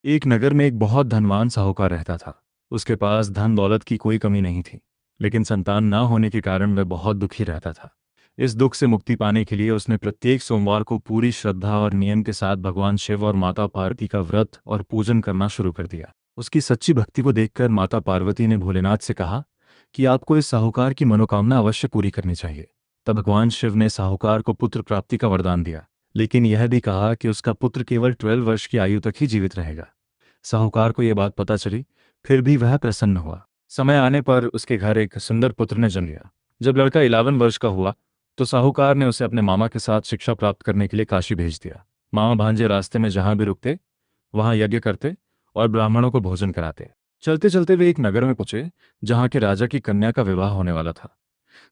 एक नगर में एक बहुत धनवान साहूकार रहता था। उसके पास धन दौलत की कोई कमी नहीं थी, लेकिन संतान ना होने के कारण वह बहुत दुखी रहता था। इस दुख से मुक्ति पाने के लिए उसने प्रत्येक सोमवार को पूरी श्रद्धा और नियम के साथ भगवान शिव और माता पार्वती का व्रत और पूजन करना शुरू कर दिया। उसकी सच्ची भक्ति को देखकर माता पार्वती ने भोलेनाथ से कहा कि आपको इस साहूकार की मनोकामना अवश्य पूरी करनी चाहिए। तब भगवान शिव ने साहूकार को पुत्र प्राप्ति का वरदान दिया, लेकिन यह भी कहा कि उसका पुत्र केवल 12 वर्ष की आयु तक ही जीवित रहेगा। साहूकार को यह बात पता चली, फिर भी वह प्रसन्न हुआ। समय आने पर उसके घर एक सुंदर पुत्र ने जन्म लिया। जब लड़का 11 वर्ष का हुआ तो साहूकार ने उसे अपने मामा के साथ शिक्षा प्राप्त करने के लिए काशी भेज दिया। मामा भांजे रास्ते में जहां भी रुकते वहां यज्ञ करते और ब्राह्मणों को भोजन कराते। चलते चलते वे एक नगर में पहुंचे जहां के राजा की कन्या का विवाह होने वाला था।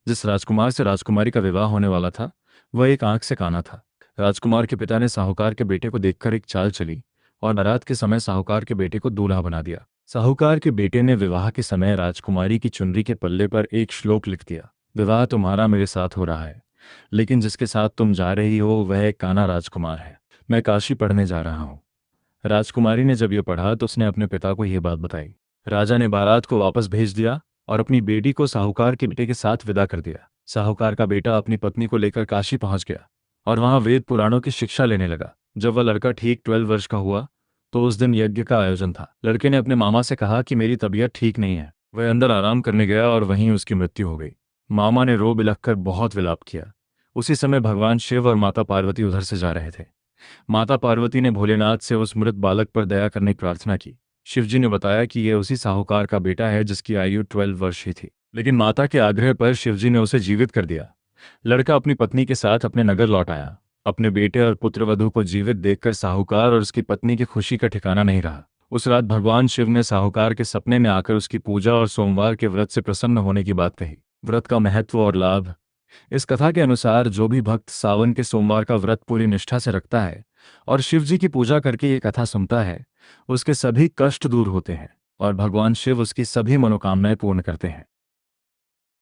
जिस राजकुमार से राजकुमारी का विवाह होने वाला था वह एक आंख से काना था। राजकुमार के पिता ने साहूकार के बेटे को देखकर एक चाल चली और बारात के समय साहूकार के बेटे को दूल्हा बना दिया। साहूकार के बेटे ने विवाह के समय राजकुमारी की चुनरी के पल्ले पर एक श्लोक लिख दिया, विवाह तुम्हारा मेरे साथ हो रहा है, लेकिन जिसके साथ तुम जा रही हो वह एक काना राजकुमार है। मैं काशी पढ़ने जा रहा हूँ। राजकुमारी ने जब यह पढ़ा तो उसने अपने पिता को यह बात बताई। राजा ने बारात को वापस भेज दिया और अपनी बेटी को साहूकार के बेटे के साथ विदा कर दिया। साहूकार का बेटा अपनी पत्नी को लेकर काशी पहुंच गया और वहां वेद पुराणों की शिक्षा लेने लगा। जब वह लड़का ठीक 12 वर्ष का हुआ तो उस दिन यज्ञ का आयोजन था। लड़के ने अपने मामा से कहा कि मेरी तबीयत ठीक नहीं है। वह अंदर आराम करने गया और वहीं उसकी मृत्यु हो गई। मामा ने रो बिलख कर बहुत विलाप किया। उसी समय भगवान शिव और माता पार्वती उधर से जा रहे थे। माता पार्वती ने भोलेनाथ से उस मृत बालक पर दया करने की प्रार्थना की। शिवजी ने बताया कि यह उसी साहूकार का बेटा है जिसकी आयु 12 वर्ष ही थी, लेकिन माता के आग्रह पर शिवजी ने उसे जीवित कर दिया। लड़का अपनी पत्नी के साथ अपने नगर लौट आया। अपने बेटे और पुत्रवधू को जीवित देखकर साहूकार और उसकी पत्नी की खुशी का ठिकाना नहीं रहा। उस रात भगवान शिव ने साहूकार के सपने में आकर उसकी पूजा और सोमवार के व्रत से प्रसन्न होने की बात कही। व्रत का महत्व और लाभ। इस कथा के अनुसार जो भी भक्त सावन के सोमवार का व्रत पूरी निष्ठा से रखता है और शिव जी की पूजा करके ये कथा सुनता है, उसके सभी कष्ट दूर होते हैं और भगवान शिव उसकी सभी मनोकामनाएं पूर्ण करते हैं।